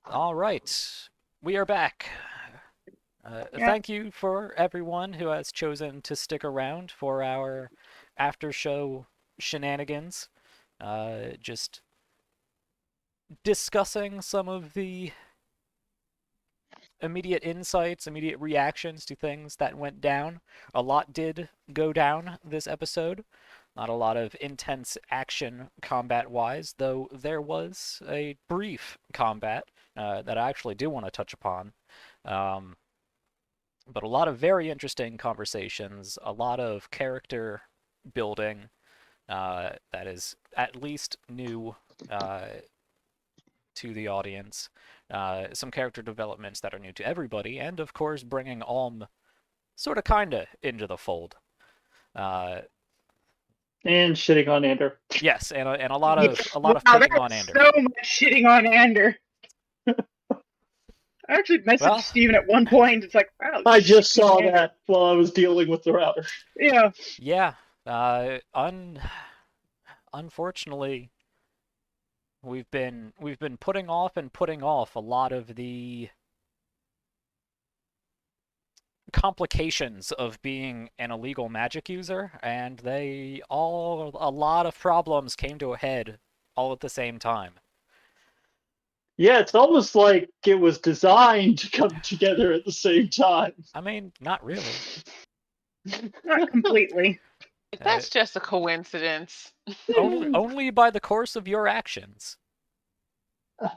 All right, we are back. Yeah. Thank you for everyone who has chosen to stick around for our after show shenanigans. Just discussing some of the immediate insights, immediate reactions to things that went down. A lot did go down this episode. Not a lot of intense action combat wise, though there was a brief combat that I actually do want to touch upon. Um, but a lot of very interesting conversations, a lot of character building that is at least new uh, to the audience, some character developments that are new to everybody, and of course bringing Alm sort of kinda into the fold. Uh, And shitting on Ander. yes, and Yeah. a lot Wow, of picking on that's Ander. so much shitting on Ander. I actually messaged Well, Steven at one point. It's like, wow. I just shitting saw on Ander. that while I was dealing with the router. Yeah. yeah. Uh, un Unfortunately, we've been putting off and putting off a lot of the complications of being an illegal magic user, and a lot of problems came to a head all at the same time. Yeah, it's almost like it was designed to come together at the same time. I mean, not really. Not completely. Uh, That's just a coincidence. only by the course of your actions. It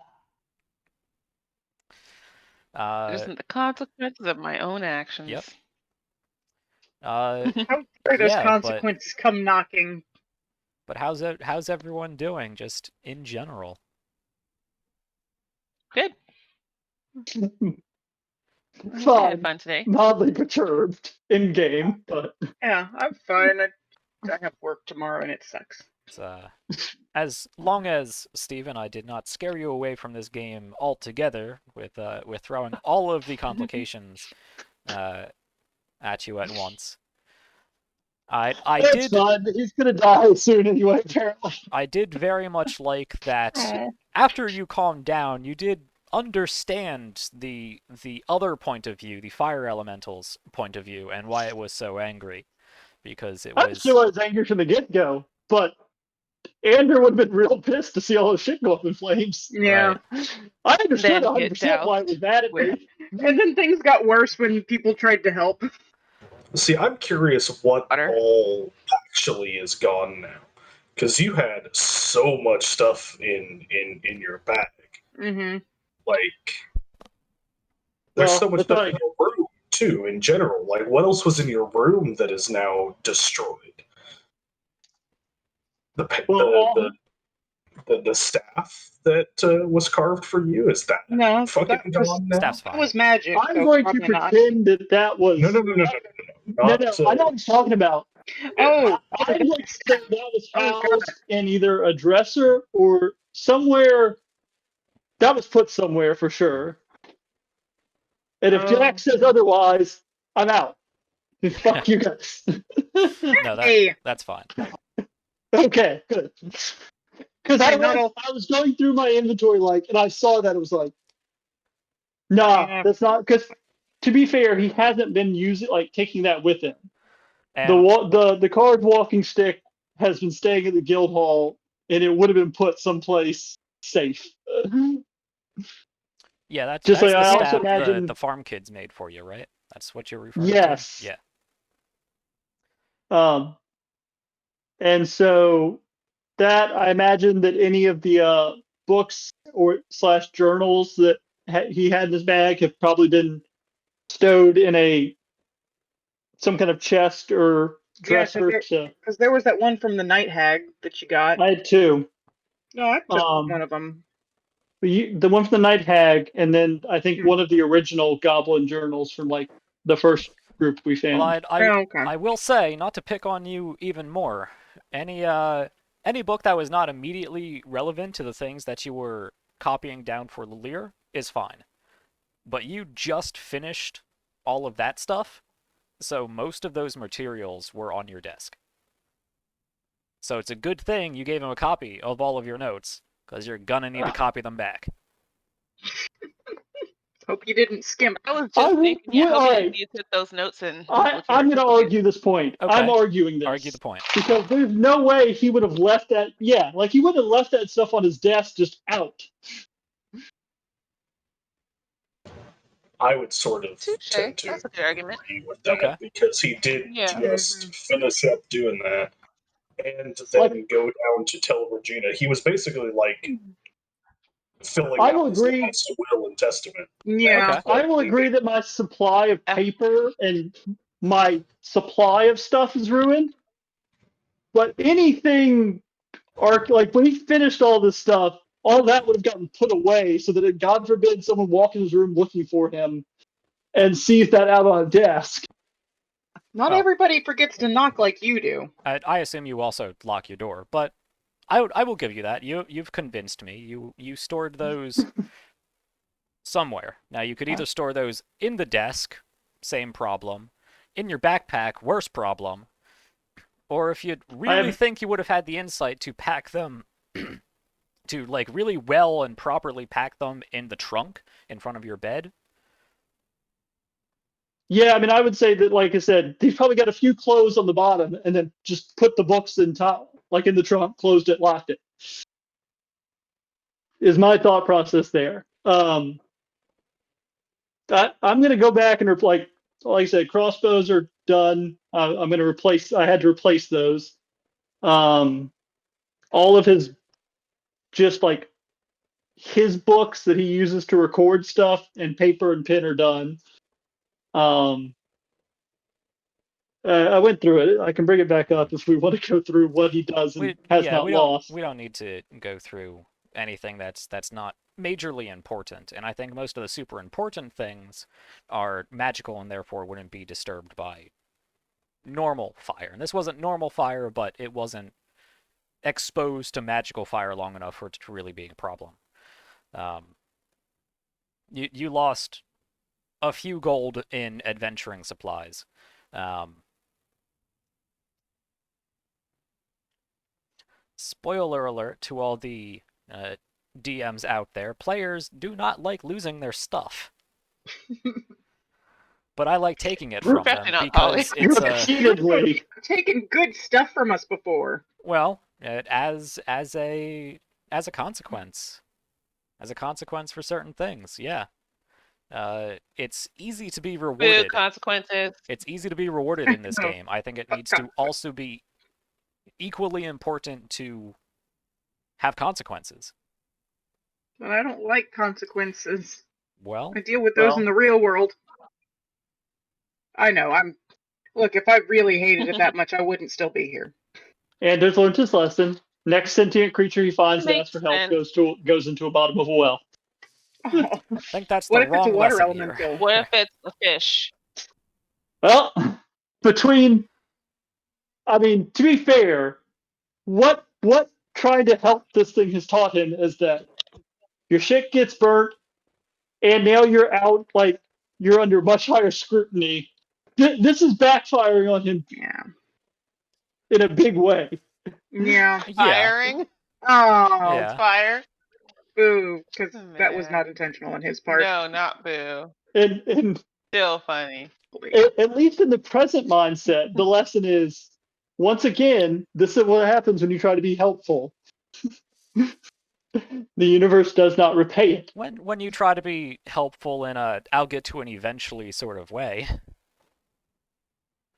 Uh, isn't the consequences of my own actions. yep. Uh, How dare those yeah, consequences come knocking? but how's everyone doing, just in general? Good. I had Fun. fun today. Mildly perturbed in game, but Yeah, I'm fine. I have work tomorrow and it sucks. It's, as long as Stephen, I did not scare you away from this game altogether with throwing all of the complications uh, at you at once. I it's did fun. He's gonna die soon anyway, apparently. I did very much like that. Aw. After you calmed down, you did understand the other point of view, the fire elementals point of view, and why it was so angry, because it I'm was sure I was angry from the get go, but Ander would have been real pissed to see all his shit go up in flames. Yeah. right. I understood Then get 100% why it was mad at with me. And then things got worse when people tried to help. See, I'm curious what water. all actually is gone now, because you had so much stuff in your bag. Mm-hmm. Like, there's Well, so much it's stuff like, in your room too. In general, like, what else was in your room that is now destroyed? The pa- well, the staff that was carved for you, is that No, fucking gone now? Staff's that fine. was magic, I'm so going to probably not. pretend that was. No, no, no, no, no, no, No, not. no, I know what he's talking about. Oh, I'm going to say that was Oh, God. housed in either a dresser or somewhere. That was put somewhere for sure. And if Oh. Jack says otherwise, I'm out. Fuck you guys. No, Hey. that's fine. Okay, good. Because Hey, not all. I was going through my inventory, like, and I saw that it was like, nah, Yeah. that's not. Because to be fair, he hasn't been using like taking that with him. And The card walking stick has been staying at the guild hall, and it would have been put someplace safe. yeah, Just that's like the I also staff imagine, the farm kids made for you, right? That's what you're referring to? yes. Yeah. Um, and so that I imagine that any of the books or slash journals that he had in his bag have probably been stowed in a some kind of chest or Yeah, dresser. So because there was that one from the Night Hag that you got. I had two. No, I took one of them. The one from the Night Hag, and then I think one of the original Goblin journals from like the first group we Well, found. Oh, okay. I will say, not to pick on you even more, any book that was not immediately relevant to the things that you were copying down for Lear is fine. But you just finished all of that stuff, so most of those materials were on your desk. So it's a good thing you gave him a copy of all of your notes, because you're gonna need to copy them back. Hope you didn't skimp. I was I just will- thinking, I hope you alright. didn't need to put those notes in. I'm going to argue this point. Okay. I'm arguing this. Argue the point. Because there's no way he would have left that. Yeah, like he wouldn't have left that stuff on his desk just out. I would sort of Touche. tend to That's a good argument. agree with that Okay. because he did Yeah. just finish up doing that and Like- then go down to tell Regina. He was basically like filling I out will his agree. last will and testament. Yeah. Okay. I will agree that my supply of paper and my supply of stuff is ruined. But anything, like when he finished all this stuff, all that would have gotten put away so that, God forbid, someone walk in his room looking for him and sees that out on a desk. Not Well. everybody forgets to knock like you do. I assume you also lock your door, but I will give you that. You've convinced me. You stored those somewhere. Now you could either store those in the desk, same problem, in your backpack, worse problem, or if you really think you would have had the insight to pack them to like really well and properly pack them in the trunk in front of your bed. Yeah, I mean, I would say that, like I said, he's probably got a few clothes on the bottom and then just put the books in top, like in the trunk, closed it, locked it. Is my thought process there. I'm going to go back and like I said, crossbows are done. I'm going to replace. I had to replace those. All of his, just like his books that he uses to record stuff and paper and pen are done. I went through it. I can bring it back up if we want to go through what he does and has not lost. We don't need to go through anything that's not majorly important. And I think most of the super important things are magical and therefore wouldn't be disturbed by normal fire. And this wasn't normal fire, but it wasn't exposed to magical fire long enough for it to really be a problem. You lost a few gold in adventuring supplies. Spoiler alert to all the DMs out there, players do not like losing their stuff. But I like taking it from them because it's repeatedly taken good stuff from us before. Well, as a consequence. As a consequence for certain things, yeah. It's easy to be rewarded. Big consequences. It's easy to be rewarded in this game. I think it needs to also be equally important to have consequences. But I don't like consequences. Well, I deal with those in the real world. I know. Look, if I really hated it that much, I wouldn't still be here. Anders learned his lesson. Next sentient creature he finds that asks for help sense. goes into a bottom of a well. Oh. I think that's What the if it's a wrong water lesson elemental? here. What if it's a fish? Well, to be fair, what trying to help this thing has taught him is that your shit gets burnt, and now you're out, like, you're under much higher scrutiny. This is backfiring on him in a big way. Yeah. Firing? Oh. Yeah. Fire? Boo. Because Oh, that was not man. intentional on his part. No, not boo. And Still funny. at least in the present mindset, the lesson is, once again, this is what happens when you try to be helpful. The universe does not repay it. When you try to be helpful in a I'll get to an eventually sort of way.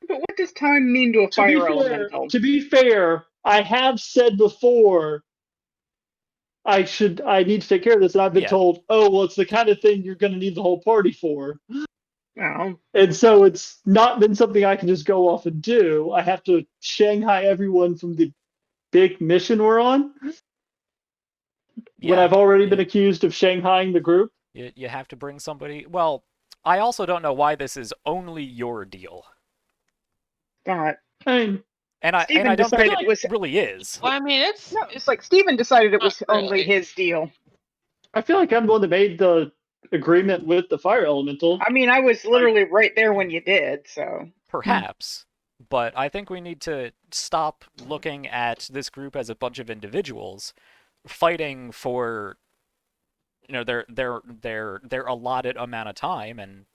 But what does time mean to a fire elemental? To be fair, I have said before I need to take care of this, and I've been told, oh, well, it's the kind of thing you're going to need the whole party for. Oh. And so it's not been something I can just go off and do. I have to Shanghai everyone from the big mission we're on. When I've already been accused of Shanghaiing the group. You have to bring somebody. Well, I also don't know why this is only your deal. God. And I don't think it really is. Well, I mean, it's like Steven decided it was only his deal. I feel like I'm the one that made the agreement with the fire elemental. I mean, I was literally right there when you did, so. Perhaps. But I think we need to stop looking at this group as a bunch of individuals fighting for their allotted amount of time and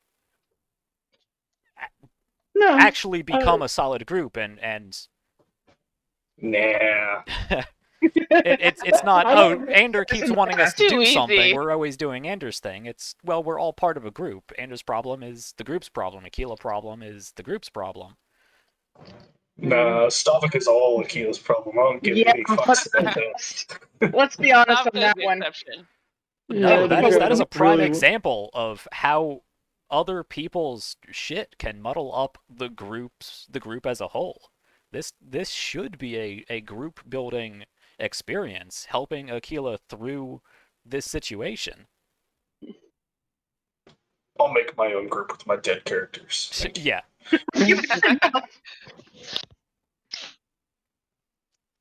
No, actually become a solid group and Nah. it's not, I oh, don't- Ander keeps wanting us to Too do something, easy. we're always doing Ander's thing. It's, well, we're all part of a group. Ander's problem is the group's problem. Aquila problem is the group's problem. Nah, Stavik is all Akila's problem. I don't give Yeah, any fucks about that. let's be honest Not on as that the one. exception. No, Yeah, that because I is a don't prime really- example of how other people's shit can muddle up the group as a whole. This should be a group building experience, helping Aquila through this situation. I'll make my own group with my dead characters. Thank you. Yeah. You have enough.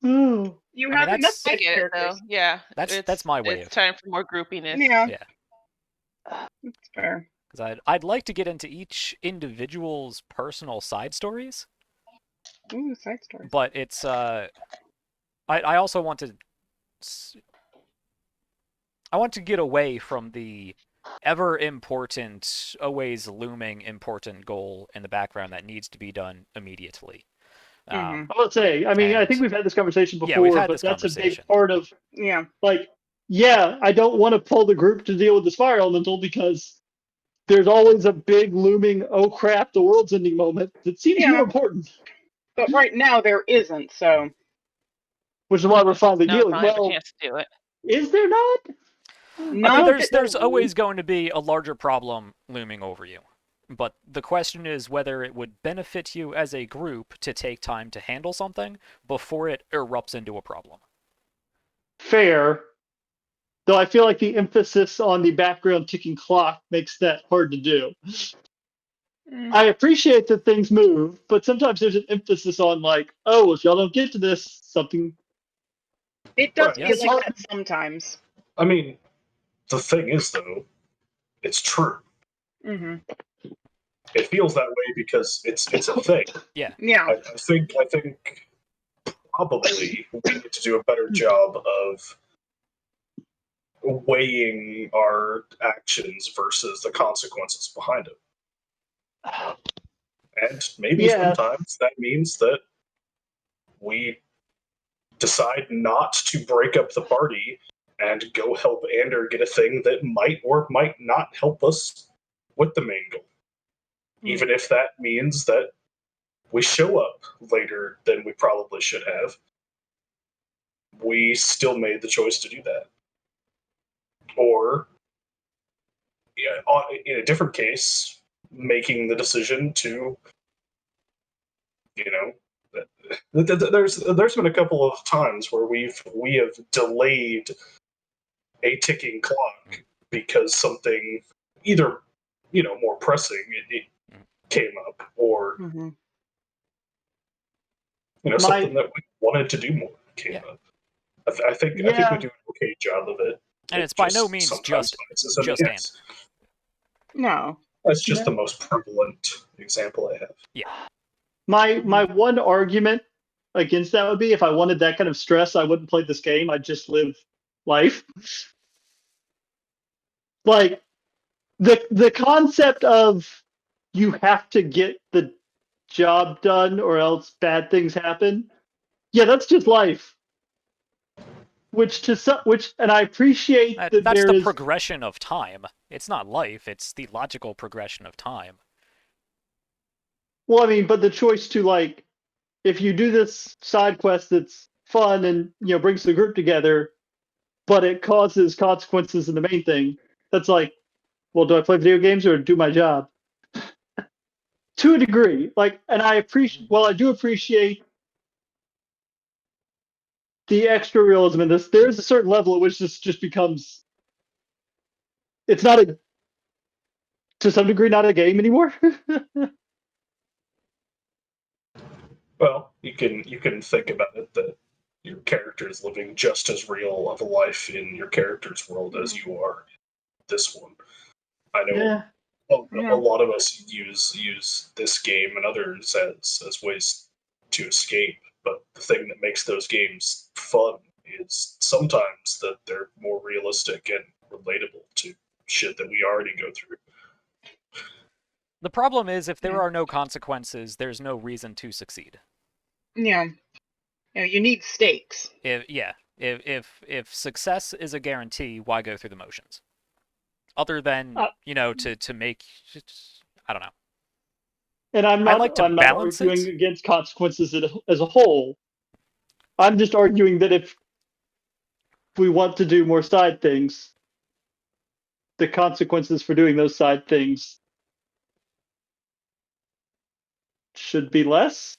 Oh. You I mean, have enough that's- I dead get it though. characters. Yeah. That's my way It's of, time for more groupiness. Yeah, yeah. that's fair. Because I'd like to get into each individual's personal side stories, Ooh, side stories. but it's I also want to get away from the ever important, always looming important goal in the background that needs to be done immediately. Mhm. I would say, I mean, I And- think we've had this conversation before, Yeah, we've had but this that's a conversation. big part of, Yeah. like, yeah, I don't want to pull the group to deal with this fire elemental because there's always a big looming, oh crap, the world's ending moment that seems Yeah. more important, But right now there isn't, so which is why we're finally Now I dealing. finally have a Well, chance to do it. is there not? I mean, not there's always going to be a larger problem looming over you. But the question is whether it would benefit you as a group to take time to handle something before it erupts into a problem. Fair. Though I feel like the emphasis on the background ticking clock makes that hard to do. Mm. I appreciate that things move, but sometimes there's an emphasis on like, oh, if y'all don't get to this, something. It does Yes. feel like that sometimes. I mean, the thing is, though, it's true. Mm-hmm. It feels that way because it's a thing. Yeah. Yeah. I think probably we need to do a better job of weighing our actions versus the consequences behind it. And maybe Yeah. sometimes that means that we decide not to break up the party and go help Ander get a thing that might or might not help us with the main goal. Even if that means that we show up later than we probably should have, we still made the choice to do that. Or, yeah, in a different case, making the decision to, you know, there's been a couple of times where we have delayed a ticking clock because something either more pressing it came up, or Mm-hmm. something that we wanted to do more came Yeah. up. I think we Yeah. do an okay job of it. And It it's by no just means sometimes just biases in the Ant. heads. No. That's just Yeah. the most prevalent example I have. My one argument against that would be if I wanted that kind of stress, I wouldn't play this game. I'd just live life. Like the concept of you have to get the job done or else bad things happen. Yeah, that's just life. Which and I appreciate that That's there the is. progression of time. It's not life, it's the logical progression of time. Well, I mean, but the choice to like, if you do this side quest that's fun and brings the group together, but it causes consequences in the main thing, that's like, well, do I play video games or do my job? To a degree, like, and I appreciate. Well, I do appreciate the extra realism in this. There's a certain level at which this just becomes. It's not to some degree, not a game anymore. Well, you can think about it that your character is living just as real of a life in your character's world as you are in this one. I know Yeah. a lot of us use this game and others as ways to escape, but the thing that makes those games fun is sometimes that they're more realistic and relatable shit that we already go through. The problem is, if there Yeah. are no consequences, there's no reason to succeed. Yeah. You need stakes. If success is a guarantee, why go through the motions? Other than to make, I don't know. And I'm I not like to I'm not balance arguing it. against consequences as a whole. I'm just arguing that if we want to do more side things, the consequences for doing those side things should be less.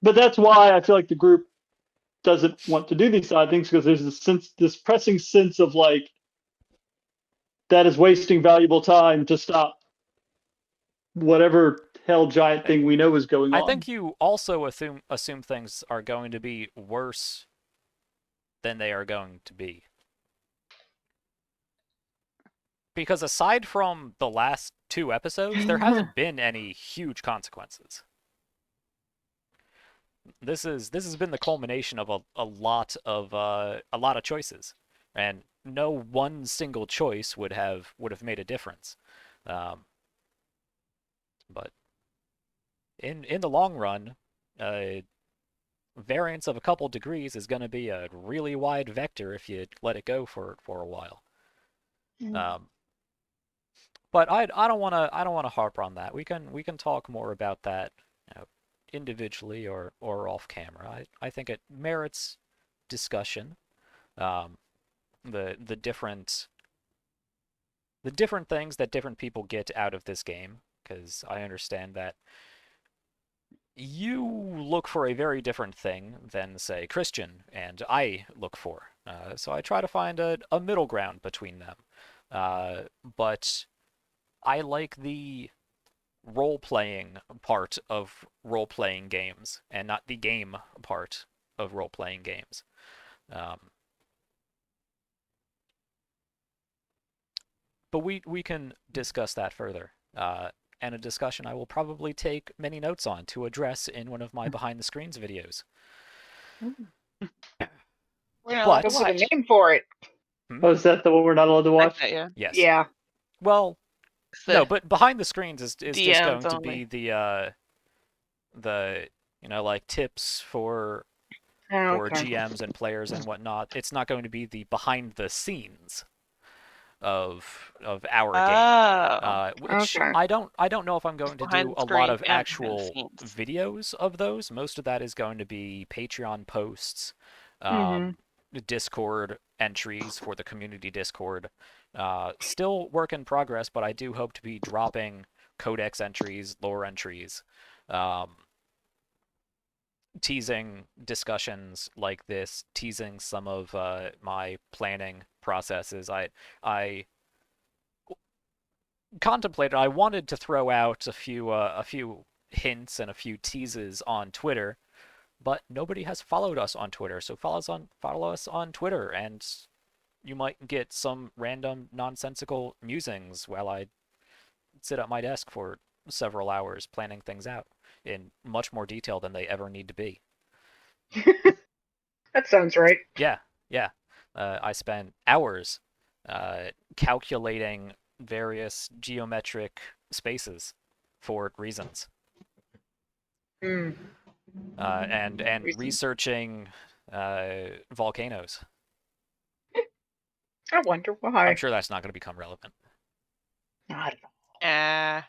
But that's why I feel like the group doesn't want to do these side things, because there's this pressing sense of like that is wasting valuable time to stop whatever hell giant thing we know is going on. I think you also assume things are going to be worse than they are going to be. Because aside from the last 2 episodes, there hasn't been any huge consequences. This has been the culmination of a lot of choices, and no one single choice would have made a difference. But in the long run, variance of a couple degrees is going to be a really wide vector if you let it go for a while. But I don't want to harp on that. We can talk more about that, individually or off camera. I think it merits discussion. The different things that different people get out of this game, because I understand that you look for a very different thing than, say, Christian and I look for. So I try to find a middle ground between them. But I like the role-playing part of role-playing games, and not the game part of role-playing games. But we can discuss that further. And a discussion I will probably take many notes on to address in one of my behind-the-screens videos. We're not allowed But to Come with a watch. name for it. Oh, is that the one we're not allowed to Like watch? that, yeah. yes. Yeah. Well, It's no, the but behind the screens is just DMs going to only. be the like tips for Okay. GMs and players and whatnot. It's not going to be the behind the scenes of our game, which Okay. I don't know if I'm going to behind do the a lot screen of and behind the actual scenes. videos of those. Most of that is going to be Patreon posts, Mhm. Discord entries for the community Discord. Still work in progress, but I do hope to be dropping codex entries, lore entries, teasing discussions like this, teasing some of my planning processes. I contemplated. I wanted to throw out a few hints and a few teases on Twitter, but nobody has followed us on Twitter. So follow us on Twitter, and you might get some random nonsensical musings while I sit at my desk for several hours planning things out in much more detail than they ever need to be. That sounds right. Yeah. I spent hours calculating various geometric spaces for reasons, Mm. and Reasons. researching volcanoes. I wonder why. I'm sure that's not going to become relevant. Not Uh,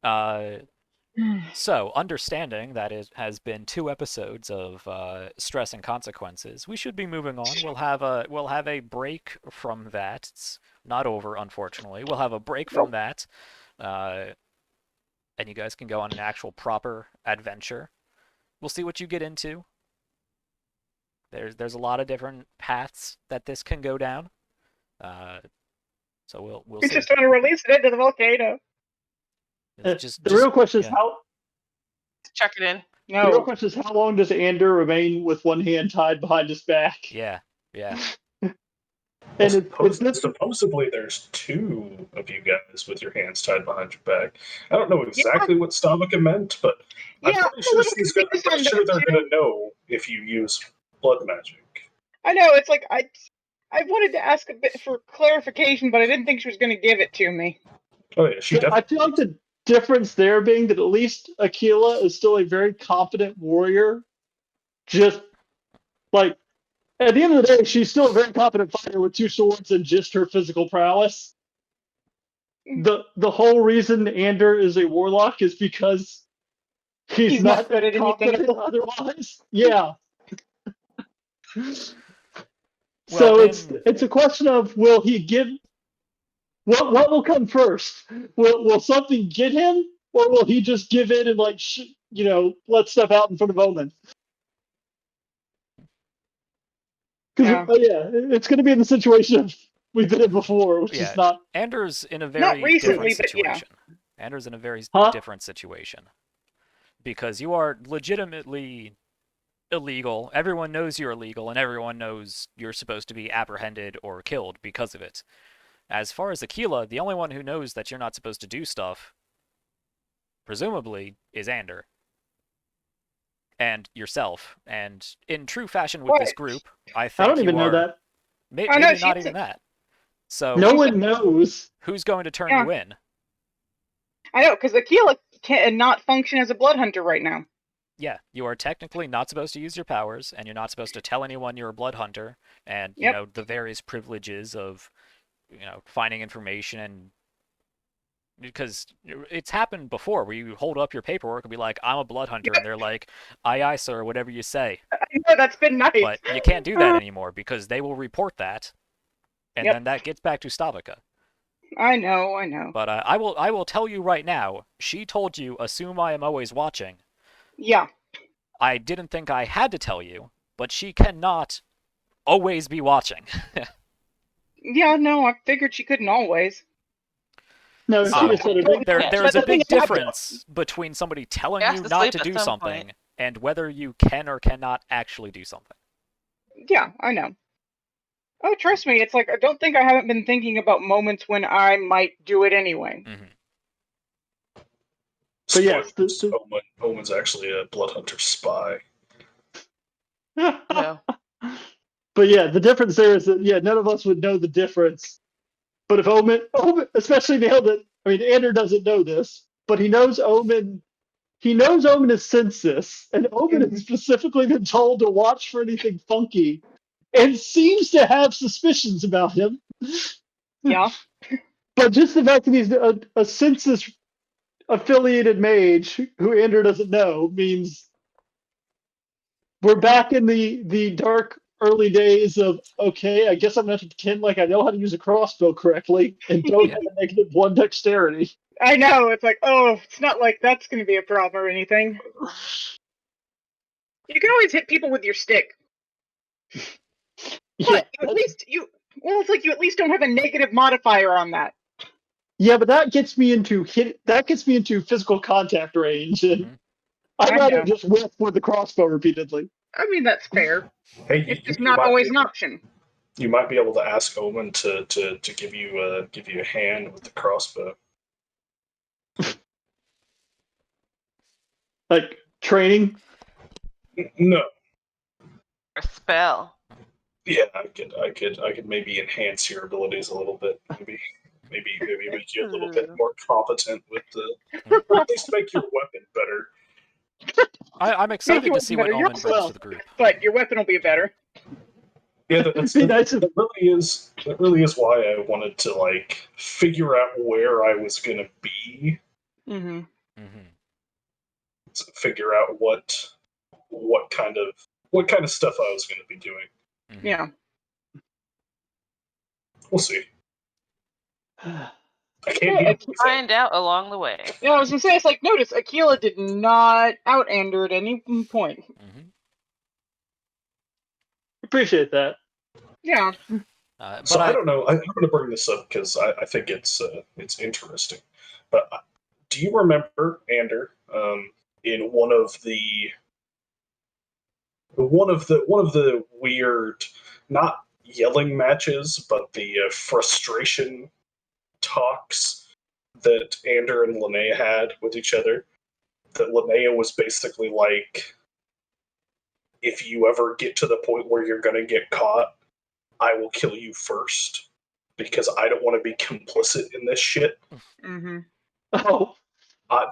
all. So, understanding that it has been 2 episodes of stress and consequences, we should be moving on. We'll have a break from that. It's not over, unfortunately. We'll have a break from Nope. that, and you guys can go on an actual proper adventure. We'll see what you get into. There's a lot of different paths that this can go down. So we'll We see. just want to release it into the volcano. It's The real question is yeah. how. Check it in. The real No. question is how long does Ander remain with one hand tied behind his back? Yeah. And it's this. Supposedly, there's two of you guys with your hands tied behind your back. I don't know exactly what Stavika meant, but I'm Yeah, pretty I'm a sure little she's gonna, I'm confused pretty on sure that they're too. gonna know if you use blood magic. I know, it's like I wanted to ask a bit for clarification, but I didn't think she was going to give it to me. Oh yeah, she I definitely. feel like the difference there being that at least Aquila is still a very competent warrior. Just like at the end of the day, she's still a very competent fighter with two swords and just her physical prowess. The whole reason Ander is a warlock is because he's not not good at anything. competent otherwise. Yeah. Well, So in it's a question of will he give what will come first? Will something get him, or will he just give in and like let stuff out in front of Omen? Because Yeah. it's going to be in the situation we've been in before, which is yeah, not. Anders in a Not very different recently, but yeah. situation. Anders in a very Huh? different situation because you are legitimately illegal. Everyone knows you're illegal, and everyone knows you're supposed to be apprehended or killed because of it. As far as Aquila, the only one who knows that you're not supposed to do stuff, presumably, is Ander. And yourself. And in true fashion with this Right. group, I I think don't even you know are that. I know maybe she not is. even that. So No She one knows. who's going to turn Yeah. you in? I know, because Aquila cannot function as a blood hunter right now. Yeah, you are technically not supposed to use your powers, and you're not supposed to tell anyone you're a blood hunter, and Yep. the various privileges of finding information, and because it's happened before where you hold up your paperwork and be like, I'm a blood hunter, and Yep. they're like, aye aye sir, whatever you say. I know, that's been nice. But you can't do that anymore because they will report that, and Yep. then that gets back to Stavika. I know. But I will tell you right now, she told you, assume I am always watching. Yeah. I didn't think I had to tell you, but she cannot always be watching. Yeah, no, I figured she couldn't always. No, she So just said it. there is But a the thing big is, difference between somebody telling He has you to not sleep to at do some something point. and whether you can or cannot actually do something. Yeah, I know. Oh, trust me, it's like I don't think I haven't been thinking about moments when I might do it anyway. Mm-hmm. But yes, Spoilers. Omen's actually a blood hunter spy. Yeah. But yeah, the difference there is that none of us would know the difference. But if Omen especially nailed it. I mean, Ander doesn't know this, but he knows Omen. He knows Omen has sensed this, and Omen has specifically been told to watch for anything funky, and seems to have suspicions about him. Yeah. But just the fact that he's a census affiliated mage who Ander doesn't know means we're back in the dark early days of okay, I guess I'm gonna have to pretend like I know how to use a crossbow correctly and don't Yeah. have a -1 dexterity. I know, it's like, oh, it's not like that's going to be a problem or anything. You can always hit people with your stick. Yeah, But at least it's like you at least don't have a negative modifier on that. yeah, but that gets me into physical contact range, and Mm-hmm. I'd I rather know. just whip with the crossbow repeatedly. I mean, that's fair. Hey, It's just not might be always an option. you might be able to ask Omen to give you a hand with the crossbow. Like training. No, A spell. yeah, I could maybe enhance your abilities a little bit. Maybe make you a little bit more competent with or at least make your weapon better. I'm Make excited your to weapon see what better. You're Omen brings also, to the group. but your weapon will be better. Yeah, It'd be nice if that really is why I wanted to like figure out where I was gonna be, Mm-hmm. Mm-hmm. to figure out what kind of stuff I was gonna be doing. Mm-hmm. Yeah. We'll see. I can't Yeah, do it's, anything. Find out along the way. yeah, I was gonna say, it's like, notice Aquila did not out-ander at any point. Mm-hmm. appreciate that. Yeah. But So I don't know. I'm going to bring this up because I think it's interesting. But do you remember Ander in one of the weird, not yelling matches, but the frustration talks that Ander and Linnea had with each other. That Linnea was basically like, if you ever get to the point where you're going to get caught, I will kill you first because I don't want to be complicit in this shit. Mm-hmm. Oh, I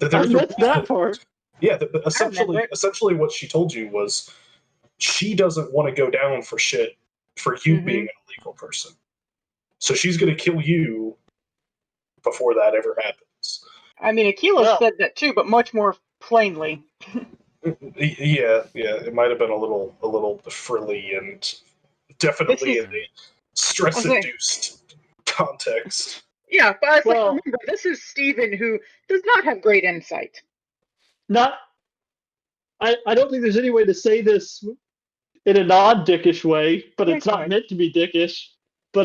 There's missed that part. Yeah, I remember it. essentially what she told you was she doesn't want to go down for shit for you Mhm. being an illegal person. So she's going to kill you before that ever happens. I mean, Aquila Well- said that too, but much more plainly. Yeah, it might have been a little frilly and definitely This in a stress-induced context. Yeah, but it's Well- like, remember, this is Stephen, who does not have great insight. Not. I don't think there's any way to say this in a non-dickish way, but Yeah, it's go not ahead. meant to be dickish. But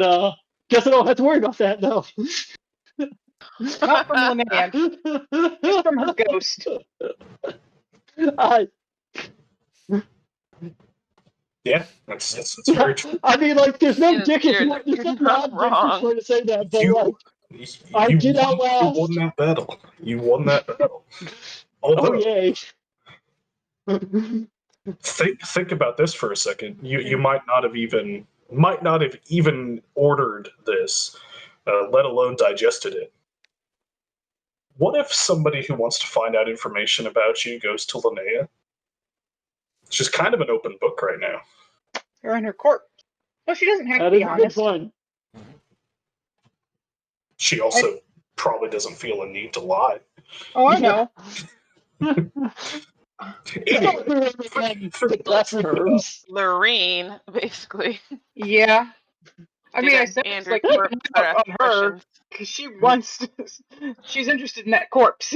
guess I don't have to worry about that though. Not from Linnea, just from her ghost. I Yeah, that's very true. I mean, like, there's no You're- dickish, you're- there's no you're not non-dickish wrong. way to say that, but You, like, I you did won, outlast. you won that battle. You won that battle. Oh Although, yay! think about this for a second. You might not have even ordered this, let alone digested it. What if somebody who wants to find out information about you goes to Linnea? She's kind of an open book right now. Her and her corpse. Well, she doesn't have That to is be a good honest. point. She also probably doesn't feel a need to lie. Oh, I Yeah. know. Anyway, The best terms. Lorene, basically. Yeah. I mean, I Did said it's Andrew like keep correct an eye on her expressions. because she wants. She's interested in that corpse.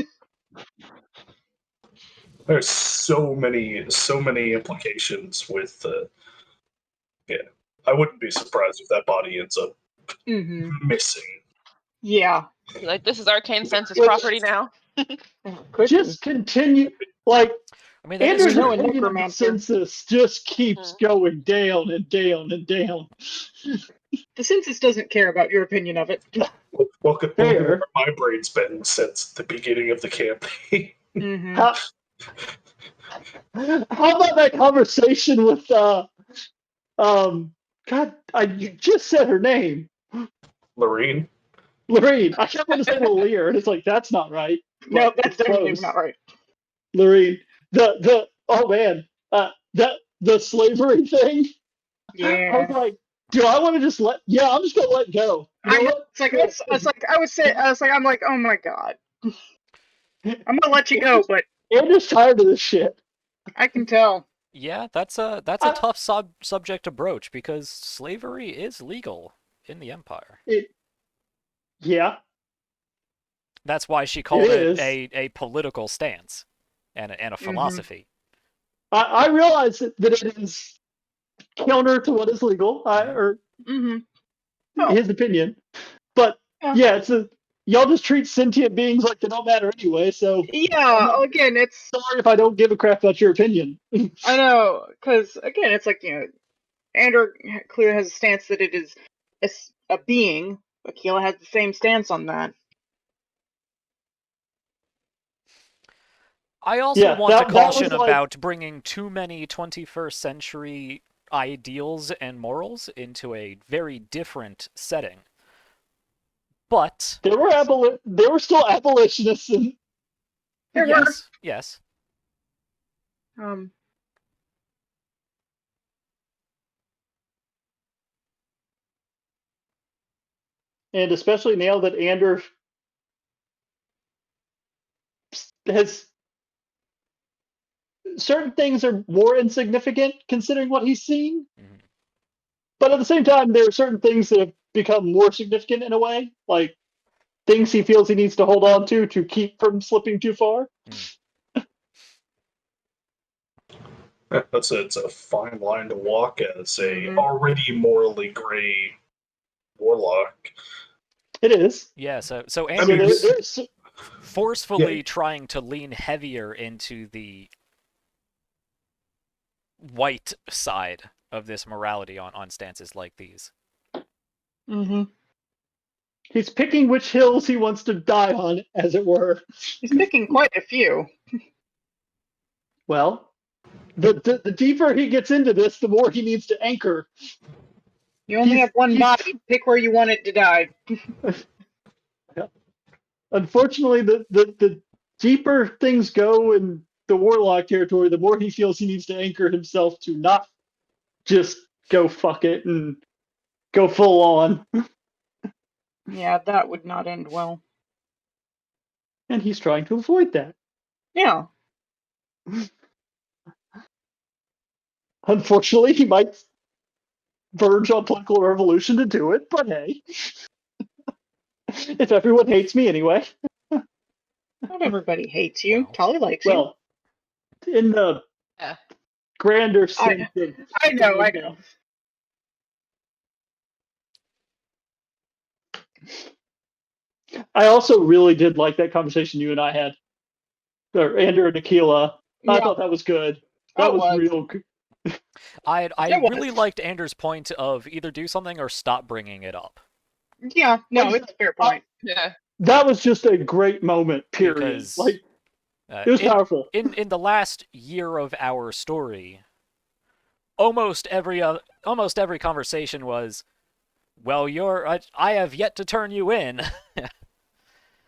there's so many implications with. Yeah, I wouldn't be surprised if that body ends up Mm-hmm. missing. Yeah. Like, this is arcane census Which- property now. Could Just continue, like, I mean, that is Andrew's We know true. a opinion of the necromancer. census just keeps going down and down and down. The census doesn't care about your opinion of it. Welcome Fair. where my brain's been since the beginning of the campaign. Mm-hmm. How, how about that conversation with God, you just said her name. Lorene? Lorene. I kept wanting to say Lear, and it's like that's not right. No, But that's it's definitely close. not right. Lorene. The oh man. The slavery thing. I Yeah. was like, do I want to just let I'm just gonna let go. You I know know. what? It's like I'm like, oh my god. I'm gonna let you go, but Andrew's tired of this shit. I can tell. Yeah, that's a I- tough subject to broach because slavery is legal in the Empire. Yeah. That's why she called It it is. a political stance and a philosophy. I realize that it is counter to what is legal, or Mm-hmm. Oh. his opinion. But Yeah. yeah, y'all just treat sentient beings like they don't matter anyway. So Yeah. Again, it's sorry if I don't give a crap about your opinion. I know, because again, it's like Andrew clearly has a stance that it is a being. Aquila has the same stance on that. I also Yeah, want to that was caution like- about bringing too many 21st century ideals and morals into a very different setting. But There were still abolitionists and There yes. were. and especially now that Ander has certain things are more insignificant considering what he's seen. Mhm. But at the same time, there are certain things that have become more significant in a way, like things he feels he needs to hold on to keep from slipping too far. It's a fine line to walk as a Mhm. already morally gray warlock. It is. Yeah, so So Andrew's there's forcefully trying to lean heavier into the white side of this morality on stances like these. Mm-hmm. He's picking which hills he wants to die on, as it were. He's picking quite a few. Well, the deeper he gets into this, the more he needs to anchor. You only have one body. Pick where you want it to die. Unfortunately, the deeper things go in the warlock territory, the more he feels he needs to anchor himself to not just go fuck it and go full on. Yeah, that would not end well. And he's trying to avoid that. Yeah. Unfortunately, he might verge on political revolution to do it, but hey. If everyone hates me anyway. Not everybody hates you. Well. Tolly likes you. Well, in the Yeah. grander sense of... I know. I also really did like that conversation you and I had. Or Andrew and Aquila. I Yeah. thought that was good. Oh, That it was was. real good. I It was. really liked Anders' point of either do something or stop bringing it up. Yeah, no, it's a fair point. Yeah. That was just a great moment, period. Because Like, it was powerful. In the last year of our story, almost every conversation was, well, I have yet to turn you in.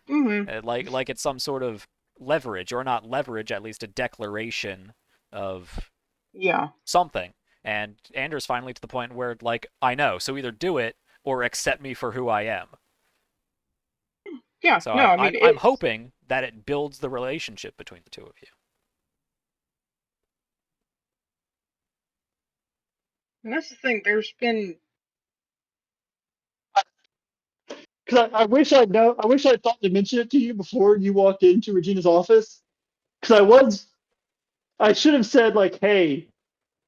Mm-hmm. Like it's some sort of leverage, or not leverage, at least a declaration of Yeah. something. And Anders finally to the point where, like, I know, so either do it or accept me for who I am. Yeah, So no, I mean, I'm hoping that it builds the relationship between the two of you. and that's the thing. There's been Because I wish I'd thought to mention it to you before you walked into Regina's office. Because I should have said, like, hey,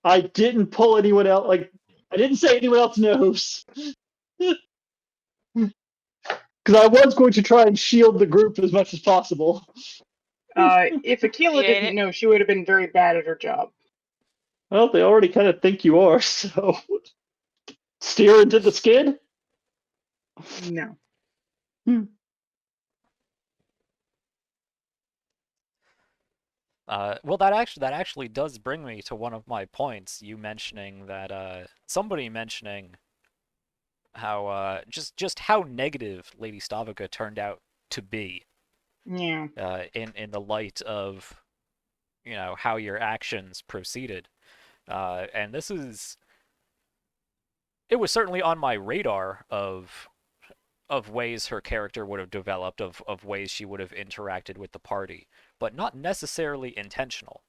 I didn't pull anyone else. Like, I didn't say anyone else knows. Because I was going to try and shield the group as much as possible. if Aquila Appreciate didn't it. know, she would have been very bad at her job. Well, they already kind of think you are, so steer into the skid. No. Well, that actually does bring me to one of my points. You mentioning that somebody mentioning how just how negative Lady Stavika turned out to be. Yeah. In the light of, you know, how your actions proceeded. And it was certainly on my radar of ways her character would have developed, of ways she would have interacted with the party, but not necessarily intentional.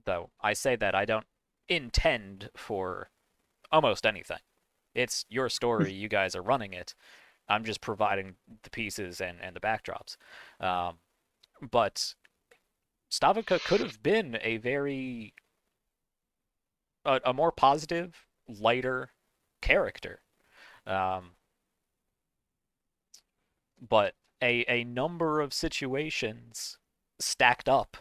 Though I say that I don't intend for almost anything. It's your story, you guys are running it. I'm just providing the pieces and the backdrops. But Stavika could have been a more positive, lighter character. But a number of situations stacked up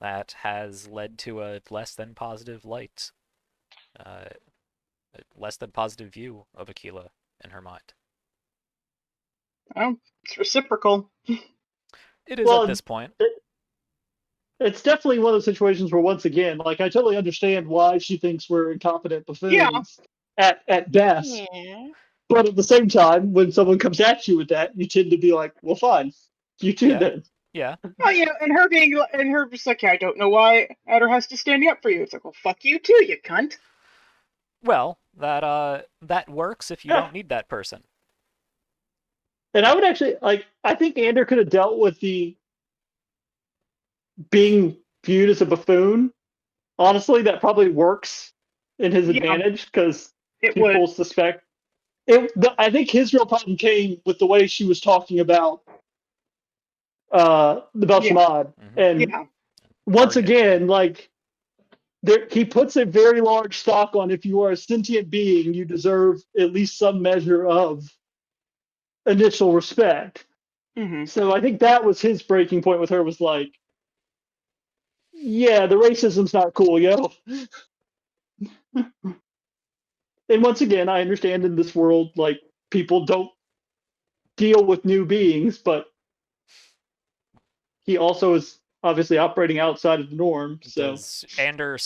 that has led to a less than positive light, a less than positive view of Aquila in her mind. Well, it's reciprocal. It is Well, at this point. It's definitely one of those situations where, once again, like, I totally understand why she thinks we're incompetent buffoons at best. Yeah. But at the same time, when someone comes at you with that, you tend to be like, well, fine. You too, Yeah. then. Yeah. Oh, yeah, and her just like, I don't know why Adder has to stand up for you. It's like, well, fuck you too, you cunt. Well, that works if you don't need that person. And I would actually, like, I think Ander could have dealt with the being viewed as a buffoon. Honestly, that probably works in his Yeah, advantage, because it would. people suspect. I think his real problem came with the way she was talking about the Belchamad. Mhm. And Yeah. once Target, yeah. again, like, he puts a very large stock on, if you are a sentient being, you deserve at least some measure of initial respect. Mm-hmm. So I think that was his breaking point with her, was like, yeah, the racism's not cool, yo. and once again, I understand in this world, like, people don't deal with new beings, but he also is obviously operating outside of the norm. So Does Ander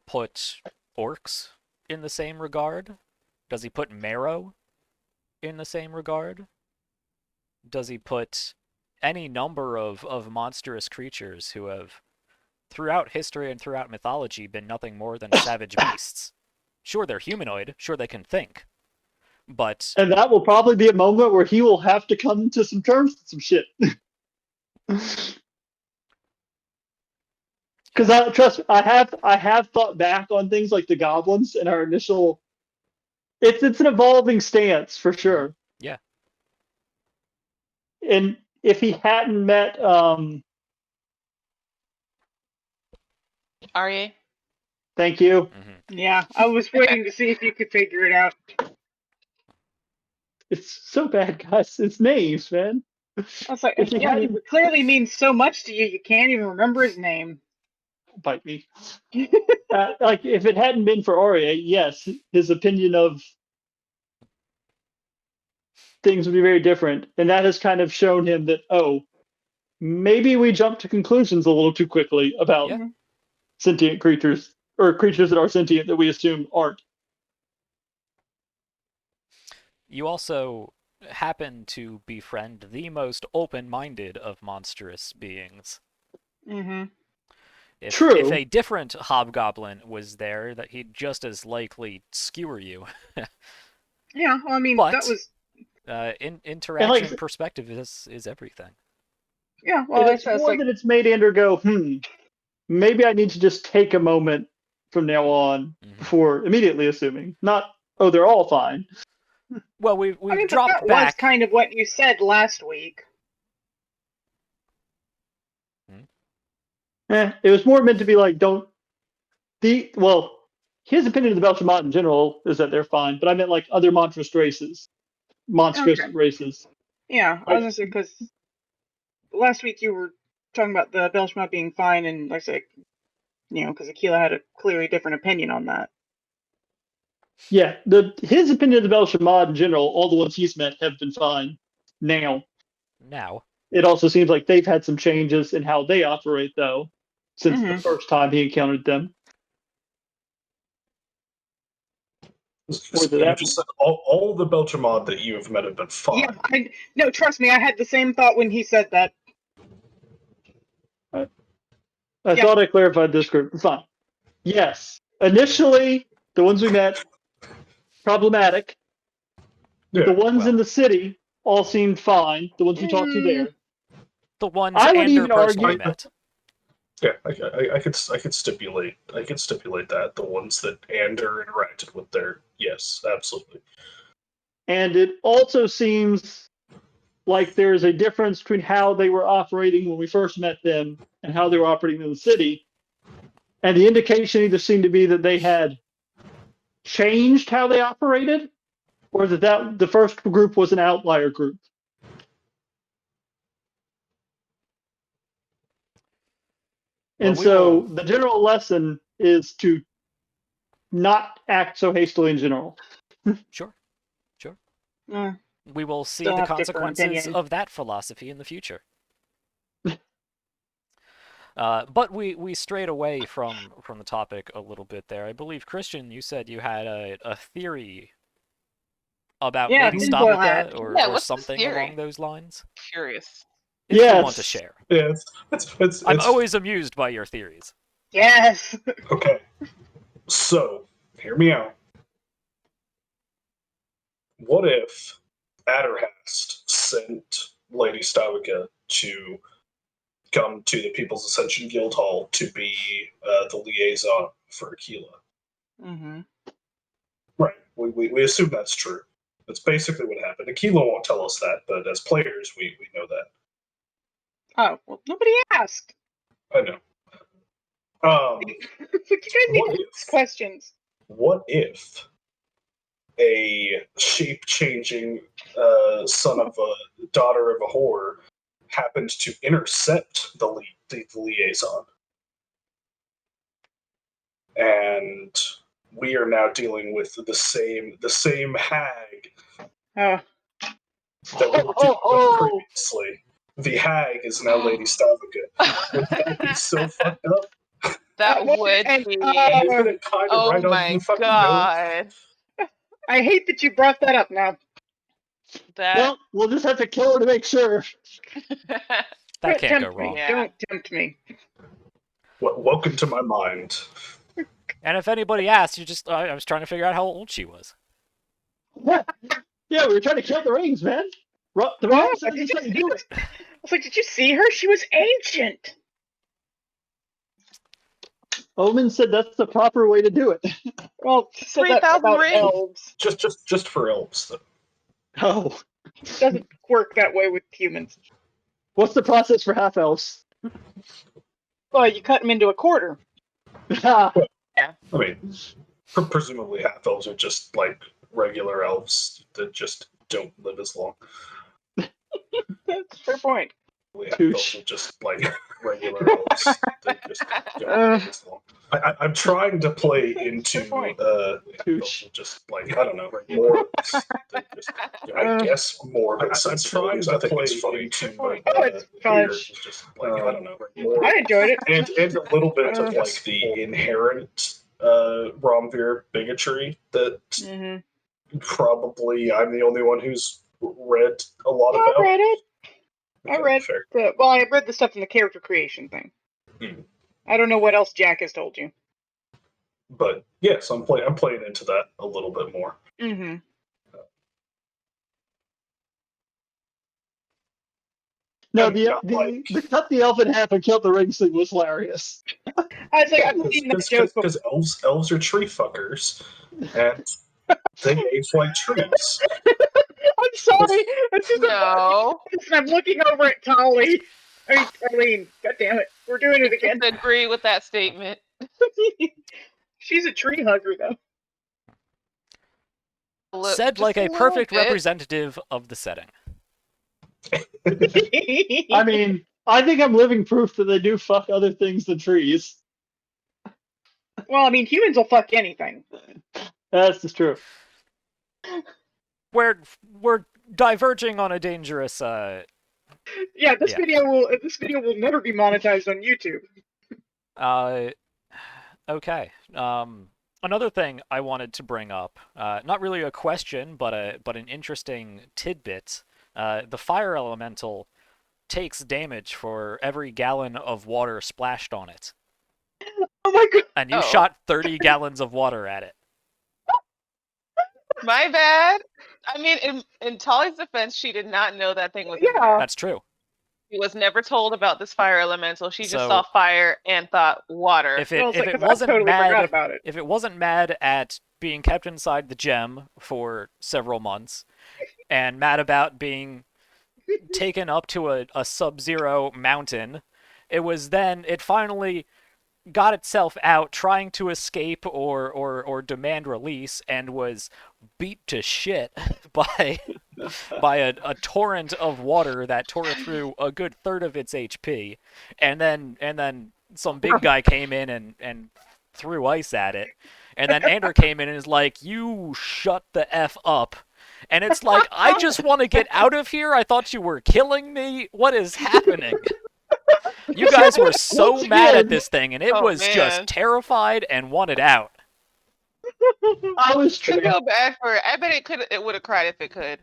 put orcs in the same regard? Does he put marrow in the same regard? Does he put any number of monstrous creatures who have, throughout history and throughout mythology, been nothing more than savage beasts? Sure, they're humanoid. Sure, they can think. But and that will probably be a moment where he will have to come to some terms with some shit. Because I have thought back on things like the goblins and our initial. It's an evolving stance for sure. yeah, And if he hadn't met, Arya. thank you. Yeah, I was waiting to see if you could figure it out. It's so bad, guys. It's names, man. I was like, If he yeah, hadn't it clearly means so much to you, you can't even remember his name. bite me, like if it hadn't been for Arya, yes, his opinion of things would be very different, and that has kind of shown him that maybe we jumped to conclusions a little too quickly about Yeah. sentient creatures or creatures that are sentient that we assume aren't. You also happen to befriend the most open-minded of monstrous beings. Mm-hmm. If True. a different hobgoblin was there, that he'd just as likely skewer you. Yeah, well, I mean, But that was... interaction perspective is everything. Yeah, well, it's more like... that it's made Andrew go, maybe I need to just take a moment from now on before immediately assuming. Not, they're all fine. Well, we've I mean, dropped that back. was kind of what you said last week. It was more meant to be like, his opinion of the Belchamot in general is that they're fine, but I meant like other monstrous races. Yeah, I was Like, gonna say, because last week you were talking about the Belshmont being fine, and like I said, because Aquila had a clearly different opinion on that. yeah, his opinion of the Belchamot in general, all the ones he's met have been fine. Now, it also seems like they've had some changes in how they operate, though, since the first time he encountered them. So you just said all the Belchamot that you have met have been fine. Yeah, no, trust me, I had the same thought when he said that. I thought I clarified this group. Fine. Yes. Initially, the ones we met, problematic. Yeah, the ones in the city all seemed fine. The ones we talked to there. The ones I would Ander even personally argue, met. Yeah, I could stipulate that the ones that Ander interacted with there, yes, absolutely. and it also seems like there's a difference between how they were operating when we first met them and how they were operating in the city. And the indication either seemed to be that they had changed how they operated, or that the first group was an outlier group. And so the general lesson is to not act so hastily in general. Sure. Mm. We will see Still the have different consequences opinion. of that philosophy in the future. But we strayed away from the topic a little bit there. I believe, Christian, you said you had a theory about Yeah, Lady tinfoil hat. Stavika Yeah, or what's the something theory? along those lines. Curious. If you want to share. Yeah, I'm always amused by your theories. Yes. Okay. So, hear me out. What if Adderhast sent Lady Stavika to come to the People's Ascension Guild Hall to be the liaison for Aquila? Mm-hmm. Right. We assume that's true. That's basically what happened. Aquila won't tell us that, but as players, we know that. Oh, well, nobody asked. I know. You guys need to ask questions. What if a shape-changing son of a daughter of a whore happened to intercept the liaison, and we are now dealing with the same hag Oh. that we were dealing with previously. The hag is now Lady Stavika. Would that be so fucked up? That would and, be. Isn't it kind of Oh right on my the fucking nose? god. I hate that you brought that up now. That. Well, we'll just have to kill her to make sure. That Don't can't go tempt me. wrong. Yeah. Don't tempt me. Welcome to my mind. And if anybody asks, you just I was trying to figure out how old she was. Yeah, we were trying to kill the rings, man. The Yeah, Ron says that's how you do it. I was like, did you see her? She was ancient. Omen said that's the proper way to do it. Well, she said that 3,000 about rings. elves. Just for elves, though. Oh, It doesn't work that way with humans. what's the process for half elves? Well, you cut them into a quarter. I mean, presumably half elves are just like regular elves that just don't live as long. That's a fair point. Half elves are just like regular elves that just don't live as long. I'm trying to play into point. elves are just like I don't know more. That just, I guess more. I'm trying to play into Oh, it's fun. just like I don't know more. I enjoyed it. And a little bit of like the inherent Romvir bigotry that probably I'm the only one who's read a lot Yeah, about. I read it. Okay, I read fair. I read the stuff in the character creation thing. I don't know what else Jack has told you. But yes, I'm playing into that a little bit more. Mm-hmm. No, the cut the elf in half and kill the rings thing was hilarious. I was like, I've seen that joke before. Because elves are tree fuckers, and they age like trees. I'm sorry. It's just No. I'm looking over at Tolly. I mean, Arlene. God damn it. We're doing it again. I agree with that statement. She's a tree hugger, though. Said like a perfect representative of the setting. I mean, I think I'm living proof that they do fuck other things than trees. Well, I mean, humans will fuck anything. That's just true. We're diverging on a dangerous. Yeah, this video will never be monetized on YouTube. Okay. Another thing I wanted to bring up, not really a question, but an interesting tidbit. The fire elemental takes damage for every gallon of water splashed on it. Oh my god! And you shot 30 gallons of water at it. My bad. I mean, in Tolly's defense, she did not know that thing was. Yeah, that's true. She was never told about this fire elemental. She just saw fire and thought water. If it wasn't totally mad, forgot about it. If it wasn't mad at being kept inside the gem for several months, and mad about being taken up to a sub-zero mountain, it finally got itself out trying to escape or demand release and was beat to shit by a torrent of water that tore through a good third of its HP, and then some big guy came in and threw ice at it, and then Ander came in and is like, "You shut the F up." And it's like, I just want to get out of here. I thought you were killing me. What is happening? You guys were so mad at this thing, and it was just terrified and wanted out. I was I feel bad for it. I bet it would have cried if it could.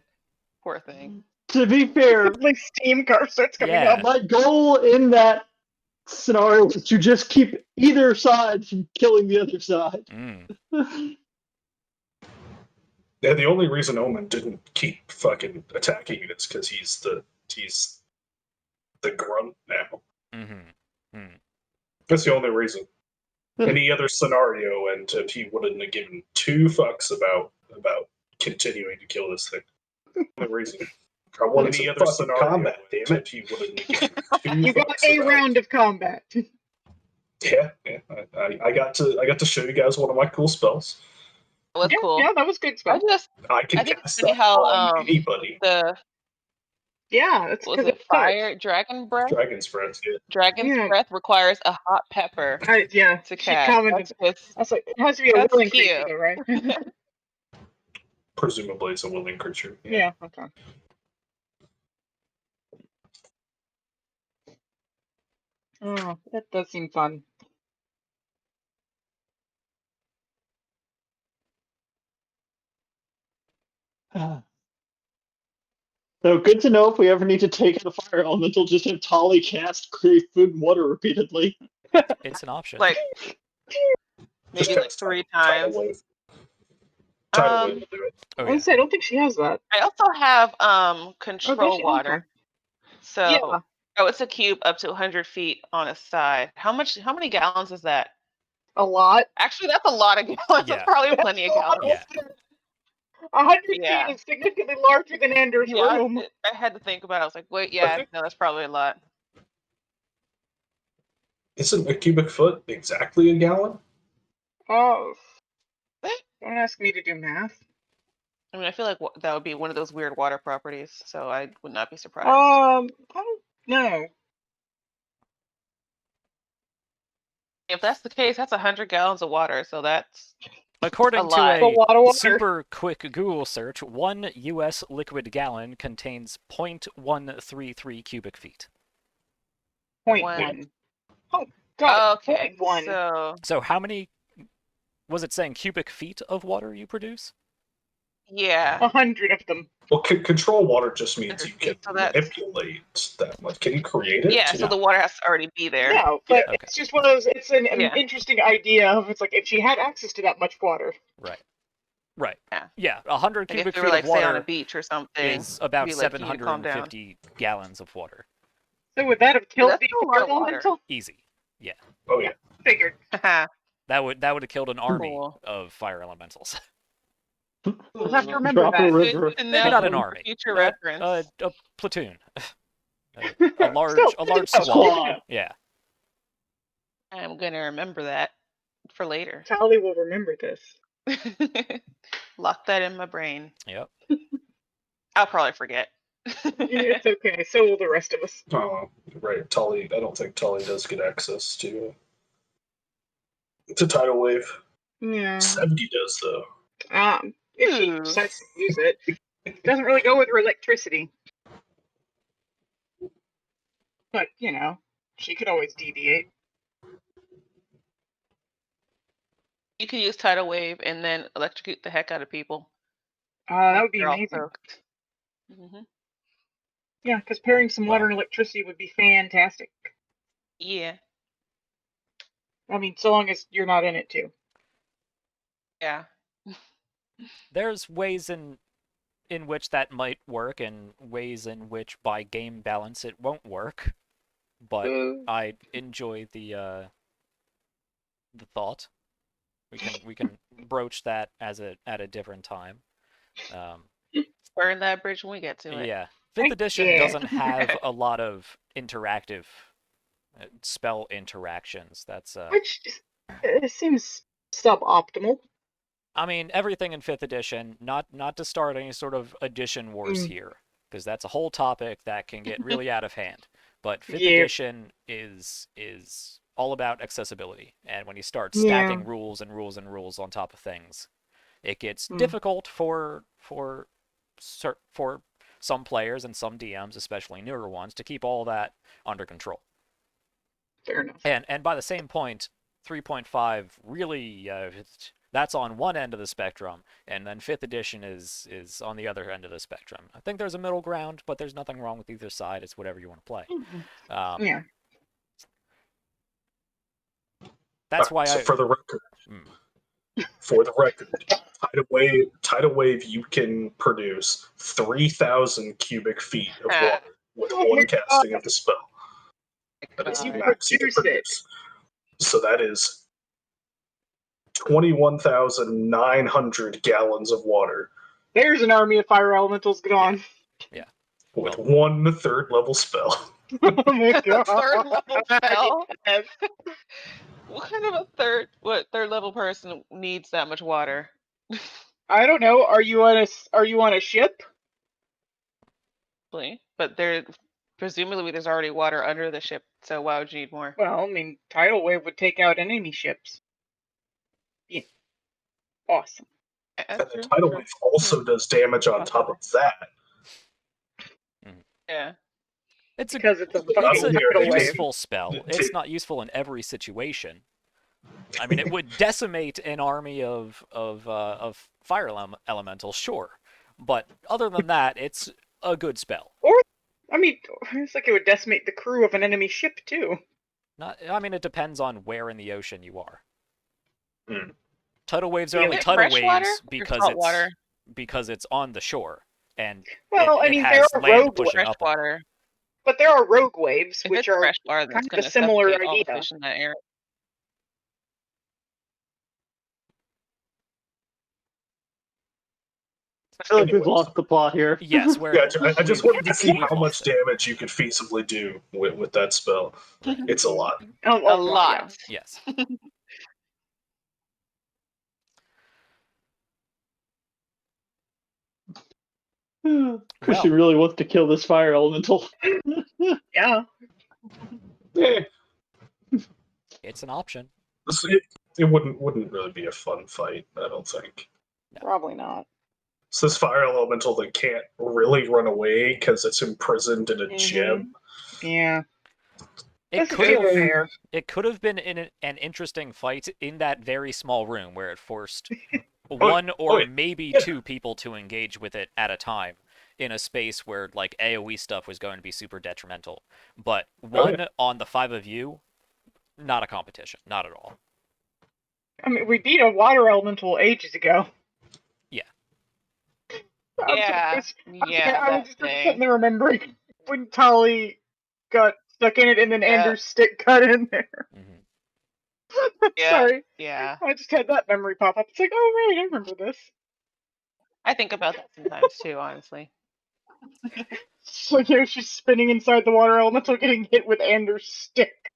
Poor thing. To be fair, like steam car starts coming up. My goal in that scenario was to just keep either side from killing the other side. Yeah, the only reason Omen didn't keep fucking attacking it is because he's the grunt now. That's the only reason. Any other scenario, and he wouldn't have given two fucks about continuing to kill this thing. The reason. I wanted any other scenario, combat. Damn it! He wouldn't have given two. You got a round of combat. Yeah. I got to show you guys one of my cool spells. That was cool. Yeah, that was good spell. I can cast see that how on anybody. Yeah, that's Was because it fire? Dragon breath? Dragon's breath. Yeah. Dragon's breath requires a hot pepper to she cast. commented. That's like, it has to be a That's willing cute. creature, though, right? Presumably it's a willing creature. Yeah, okay. Oh, that does seem fun. So good to know if we ever need to take out a fire elemental, just have Tali cast create food and water repeatedly. It's an option. Like maybe like 3 times. Tidal wave will do it. Oh, I yeah. don't think she has that. I also have control she? water. Okay. So Yeah. oh, it's a cube up to 100 feet on a side. How many gallons is that? A lot. Actually, that's a lot of gallons. Yeah. That's probably plenty of gallons. Yeah. 100 Yeah. feet is significantly larger than Ender's Yeah, room. I had to think about it. I was like, wait, yeah, no, that's probably a lot. Isn't a cubic foot exactly a gallon? Oh. Don't ask me to do math. I mean, I feel like that would be one of those weird water properties, so I would not be surprised. I don't know. If that's the case, that's 100 gallons of water, so that's According to A lot of a water. super quick Google search, 1 U.S. liquid gallon contains 0.133 cubic feet. 0.1. Oh, God. okay. 0.1. So how many, was it saying cubic feet of water you produce? Yeah. 100 of them. Well, control water just means you can So that's- manipulate that much. Can you create it? Yeah, so the water has to already be there. No, but Okay. it's just one of those. It's an Yeah. interesting idea of it's like if she had access to that much water. Right. Yeah. Yeah, 100 Like cubic if we were feet like of say on a water beach or something, is about be like, "You need to calm down." 750 gallons of water. So would that have killed That's the still a lot of fire water. elemental? Easy. Yeah. Oh yeah. Figured. That would have killed an army Cool. of fire elementals. We'll have to remember Drop a that. river. Good to Maybe not an know for army. future reference. A platoon. a large Still, squad. squad. Yeah. I'm gonna remember that for later. Tally will remember this. Lock that in my brain. Yep. I'll probably forget. It's okay. So will the rest of us. Oh, right. Tully. I don't think Tully does get access to tidal wave. Yeah. 70 does though. If she decides to use it, it doesn't really go with her electricity. But she could always deviate. You could use tidal wave and then electrocute the heck out of people. That would be They're all amazing. soaked. Mhm. Yeah, because pairing some water and electricity would be fantastic. Yeah. I mean, so long as you're not in it too. Yeah. There's ways in which that might work and ways in which by game balance it won't work. But I enjoy the thought. We can broach that at a different time. Burn that bridge when we get to it. Yeah. 5th edition doesn't have a lot of interactive spell interactions. That's which it seems suboptimal. I mean, everything in 5th edition, not to start any sort of edition wars here, because that's a whole topic that can get really out of hand. But 5th edition is all about accessibility, and when you start stacking rules and rules and rules on top of things, it gets difficult for some players and some DMs, especially newer ones, to keep all that under control. Fair enough. And by the same point, 3.5 really that's on one end of the spectrum, and then 5th edition is on the other end of the spectrum. I think there's a middle ground, but there's nothing wrong with either side. It's whatever you want to play. Yeah. That's why for the record, tidal wave, you can produce 3,000 cubic feet of water with one casting of the spell. That is the max you can produce. So that is 21,900 gallons of water. There's an army of fire elementals gone. Yeah. With 1 3rd level spell. Oh my god. 3rd level spell? What kind of a third level person needs that much water? I don't know. Are you on a ship? But presumably there's already water under the ship, so why would you need more? Well, I mean, tidal wave would take out enemy ships. Yeah. Awesome. And the tidal wave also does damage on top of that. Yeah. It's Because it's a But not it's a only are they useful spell. It's not useful in every situation. I mean, it would decimate an army of fire elementals, sure, but other than that, it's a good spell. Or, I mean, it's like it would decimate the crew of an enemy ship too. I mean, it depends on where in the ocean you are. Hmm. Tidal waves are Yeah, only Is it tidal fresh water waves or salt water? because it's on the shore and Well, I it mean, has there are land rogue pushing Fresh up 'em. water. But there are rogue waves, If which it's are fresh water, kind that's of a gonna similar suffocate all the idea. fish in that area. I feel like we've Anyways. lost the plot here. Yes, Yeah, I just wanted to see we've how much lost it. damage you could feasibly do with that spell. Right. It's a lot. Oh, A well, lot. yeah. Yes. Christian really wants to kill this fire elemental. Yeah. Eh, It's an option. it wouldn't really be a fun fight, I don't think. No. Probably not. It's this fire elemental that can't really run away because it's imprisoned in a gem. Yeah. It Doesn't could feel have fair. it could have been an interesting fight in that very small room where it forced Oh, one or yeah. maybe Yeah. two people to engage with it at a time in a space where like AoE stuff was going to be super detrimental. But one on the 5 of you, not a competition, not at all. I mean, we beat a water elemental ages ago. Yeah. Yeah. Yeah, I was that just thing. sitting there remembering when Tali got stuck in it and then Anders' stick cut in there. Mm-hmm. Yeah. Sorry. Yeah. I just had that memory pop up. It's like, oh, right, I remember this. I think about that sometimes too, honestly. So, you know, she's spinning inside the water elemental getting hit with Anders' stick.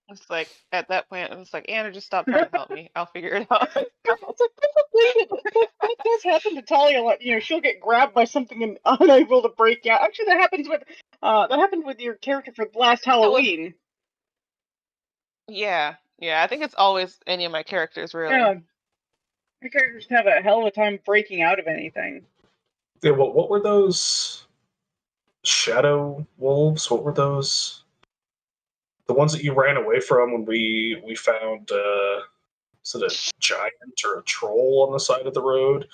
It's like, at that point, I'm just like, Anna, just stop trying to help me. I'll figure it out. It's like, that does happen to Tali a lot. You know, she'll get grabbed by something and unable to break out. Actually, that happened with your character for last Halloween. Yeah. Yeah, I think it's always any of my characters, really. Yeah. My characters have a hell of a time breaking out of anything. Yeah, what were those shadow wolves? What were those? The ones that you ran away from when we found is it a giant or a troll on the side of the road?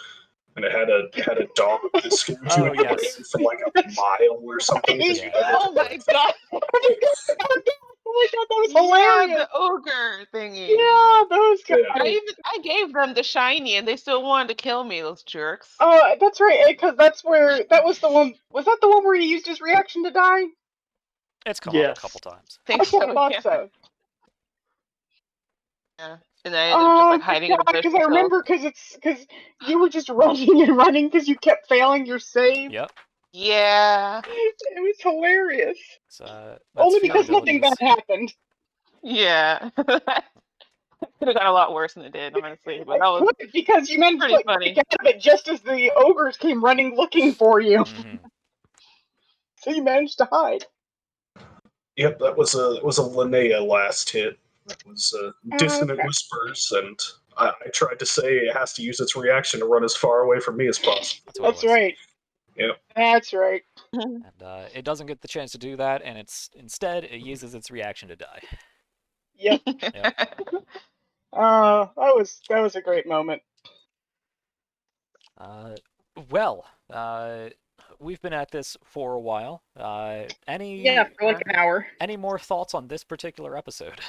And it had a dog that scared you Oh, and you yes. ran for like a mile or something because you Yeah. had Oh my god! Oh my god, that was Yeah, hilarious! the ogre thingy. Yeah, those guys. Yeah. I gave them the shiny and they still wanted to kill me, those jerks. Oh, that's right, because that was the one. Was that the one where he used his reaction to die? It's come up a Yes. couple times. Think I so, thought yeah. so. Yeah. And I ended up just like hiding in a bush because I until... remember because you were just running and running because you kept failing your save. Yep. Yeah. It was hilarious. That's Only fear because nothing bad abilities. happened. Yeah. Could have got a lot worse than it did, honestly. But that was Because you managed to pretty like funny. break out of it just as the ogres came running looking for you. Mm-hmm. So you managed to hide. Yep, that was a Linnea last hit. That was dissonant Okay. whispers, and I tried to say it has to use its reaction to run as far away from me as possible. That's what it That's was. right. Yep. That's right. And it doesn't get the chance to do that, and instead it uses its reaction to die. Yep. Yep. That was a great moment. Well, we've been at this for a while. Any Yeah, for like an hour. any more thoughts on this particular episode?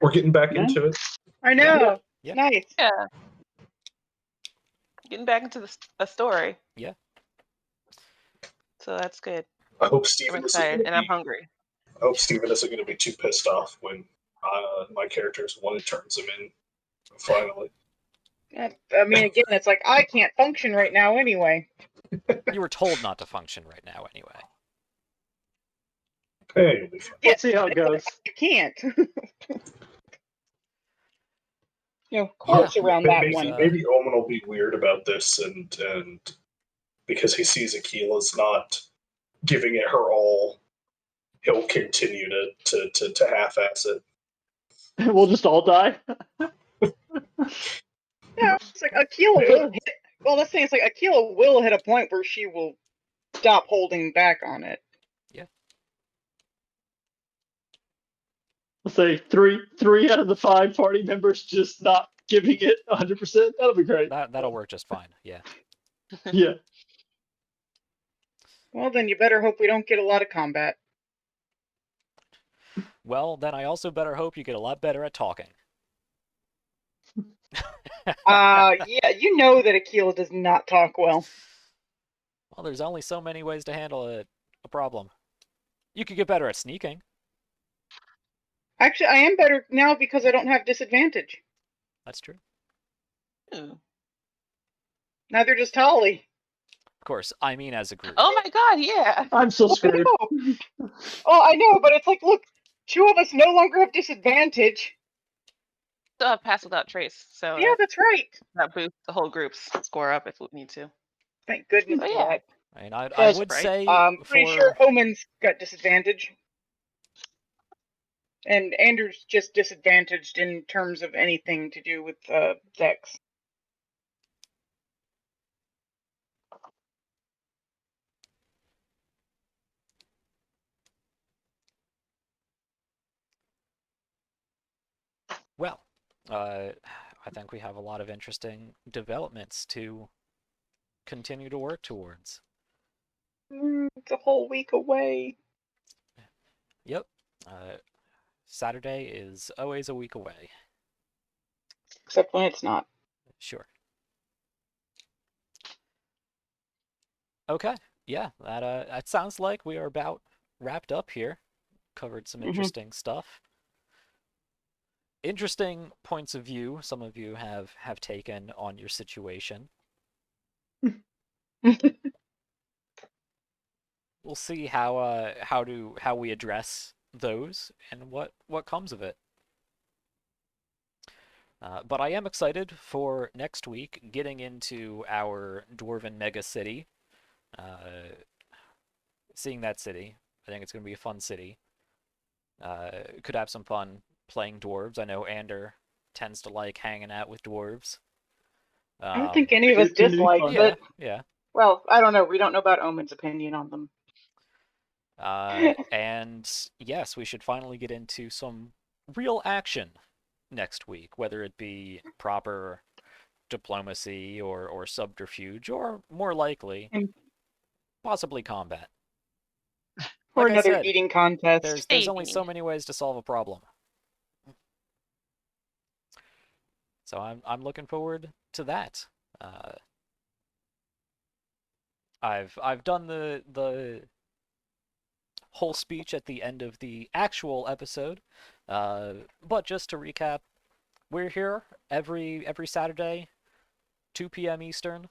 We're getting back Yeah. into it. I know. Yeah. Nice. Yeah. Getting back into a story. Yeah. So that's good. I hope I'm Steven excited and I'm hungry. I hope Steven isn't going to be too pissed off when my character's one who turns him in. Finally. I mean, again, it's like I can't function right now anyway. You were told not to function right now anyway. Hey, you'll be fine. Let's see how it goes. I can't. Yeah, close around that maybe, one. maybe Omen will be weird about this, and because he sees Akila's not giving it her all, he'll continue to half-ass it. We'll just all die. Yeah, it's like Akila will hit. Well, let's say it's like Akila will hit a point where she will stop holding back on it. Let's say three out of the 5 party members just not giving it 100%. That'll be great. that'll work just fine. Yeah. Yeah. Well, then you better hope we don't get a lot of combat. Well, then I also better hope you get a lot better at talking. Yeah, you know that Akila does not talk well. Well, there's only so many ways to handle a problem. You could get better at sneaking. Actually, I am better now because I don't have disadvantage. That's true. Ooh. Neither does Tolly. Of course, I mean as a group. Oh my god, yeah. I'm still screwed. Oh, I know, but it's like, look, 2 of us no longer have disadvantage. Still have pass without trace, so Yeah, that's right. that boosts the whole group's score up if we need to. Thank goodness Oh, for yeah. that. I mean, I Yes, would right. say Pretty for sure Omen's got disadvantage. And Andrew's just disadvantaged in terms of anything to do with Dex. well, I think we have a lot of interesting developments to continue to work towards. It's a whole week away. Yep. Saturday is always a week away. Except when it's not. Sure. Okay. Yeah, that sounds like we are about wrapped up here. Covered some interesting stuff. Interesting points of view some of you have taken on your situation. We'll see how we address those and what comes of it. But I am excited for next week, getting into our dwarven mega city. Seeing that city, I think it's going to be a fun city. Could have some fun playing dwarves. I know Ander tends to like hanging out with dwarves. I don't think any of us It can be dislike, fun. Yeah, but, yeah. well, I don't know. We don't know about Omen's opinion on them. And yes, we should finally get into some real action next week, whether it be proper diplomacy or subterfuge, or more likely, possibly combat. Or Like I another said, eating contest. there's only Maybe. so many ways to solve a problem. So I'm looking forward to that. I've done the whole speech at the end of the actual episode, but just to recap, we're here every Saturday, 2 p.m. Eastern.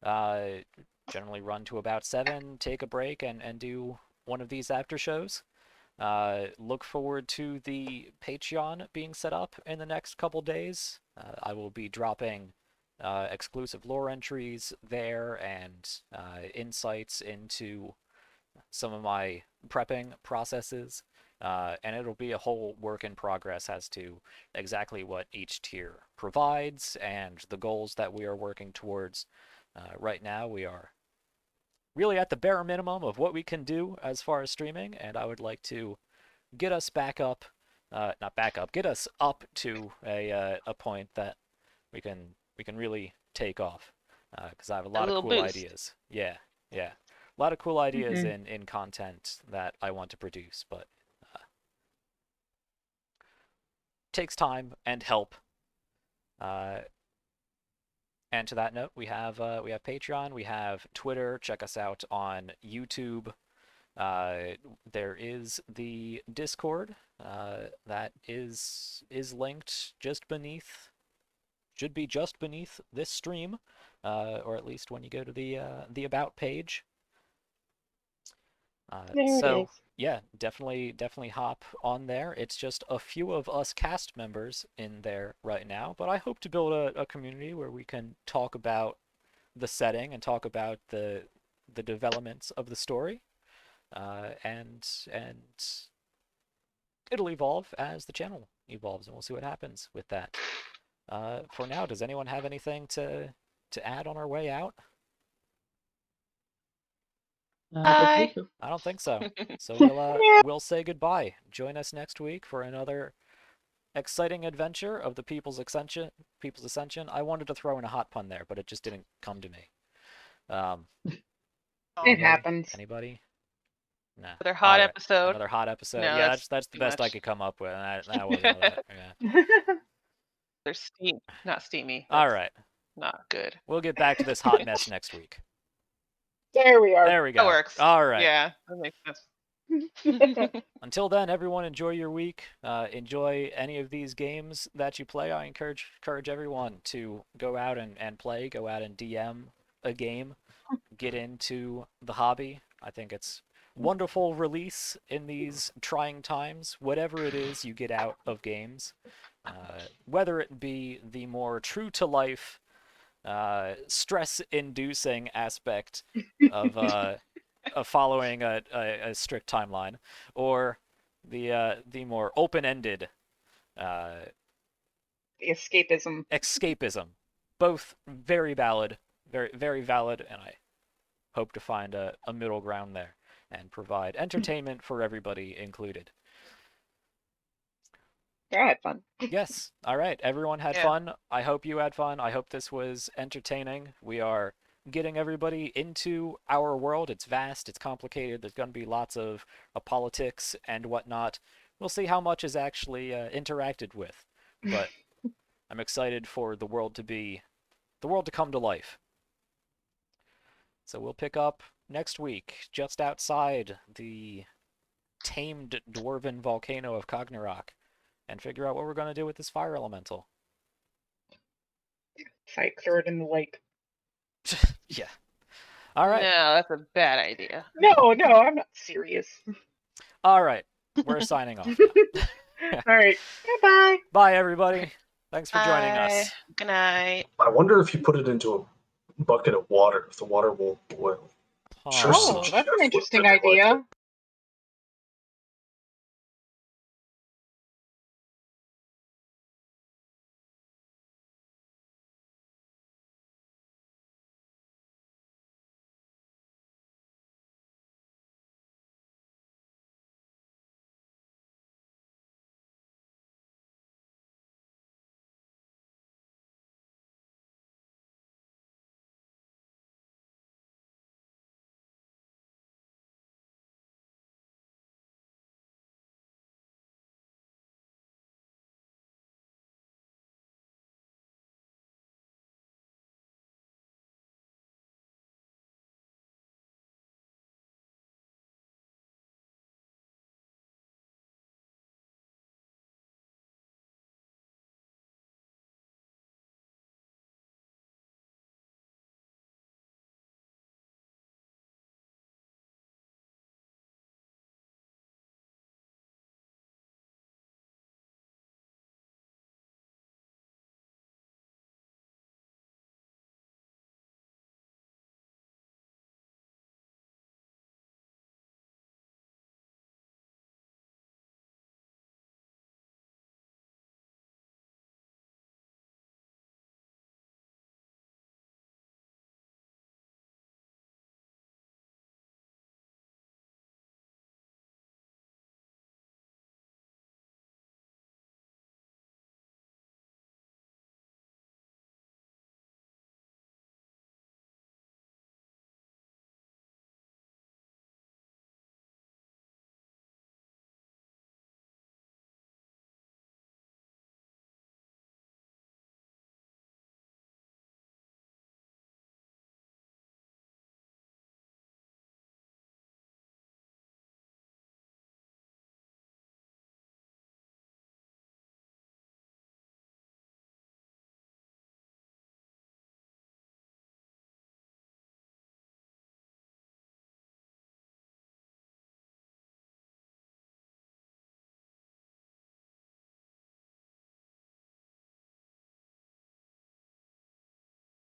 Generally run to about 7, take a break, and do one of these after shows. Look forward to the Patreon being set up in the next couple days. I will be dropping exclusive lore entries there and insights into some of my prepping processes. And it'll be a whole work in progress as to exactly what each tier provides and the goals that we are working towards. Right now, we are really at the bare minimum of what we can do as far as streaming, and I would like to get us back up, not back up, get us up to a point that we can really take off, because I have a lot of little cool boost. ideas. Yeah, a lot of cool ideas in content that I want to produce, but takes time and help. And to that note, we have Patreon, we have Twitter. Check us out on YouTube. There is the Discord that is linked just beneath, should be just beneath this stream, or at least when you go to the about page. There it is. Yeah, definitely hop on there. It's just a few of us cast members in there right now, but I hope to build a community where we can talk about the setting and talk about the developments of the story, and it'll evolve as the channel evolves, and we'll see what happens with that. For now, does anyone have anything to add on our way out? I I don't think so. So Yeah. we'll say goodbye. Join us next week for another exciting adventure of the People's Ascension. People's Ascension. I wanted to throw in a hot pun there, but it just didn't come to me. It Anybody? happens. Anybody? Nah. Another hot All right. episode. Another hot episode. No, Yeah, that's that's the too best I much. could come up with. And that wasn't it. Yeah. They're not steamy. All That's right. not good. We'll get back to this hot mess next week. There we are. There we That go. works. All right. Yeah, that makes sense. Until then, everyone enjoy your week. Enjoy any of these games that you play. I encourage everyone to go out and play, go out and DM a game, get into the hobby. I think it's wonderful release in these trying times. Whatever it is you get out of games, whether it be the more true to life, stress-inducing aspect of following a strict timeline, or the more open-ended Escapism. escapism. Both very valid, very valid, and I hope to find a middle ground there and provide entertainment for everybody included. Yeah, I had fun. Yes. All right. Everyone had fun. I hope you had fun. I hope this was entertaining. We are getting everybody into our world. It's vast. It's complicated. There's going to be lots of politics and whatnot. We'll see how much is actually interacted with. But I'm excited for the world to come to life. So we'll pick up next week, just outside the tamed dwarven volcano of Cognarok, and figure out what we're going to do with this fire elemental. Psych, throw it in the lake. Yeah. All right. No, that's a bad idea. No, I'm not serious. All right. We're signing off now. All right. Bye-bye. Bye, everybody. Thanks for joining us. Good night. I wonder if you put it into a bucket of water, if the water will boil. Huh. Sure, some Oh, that's chef an would interesting really like idea. it.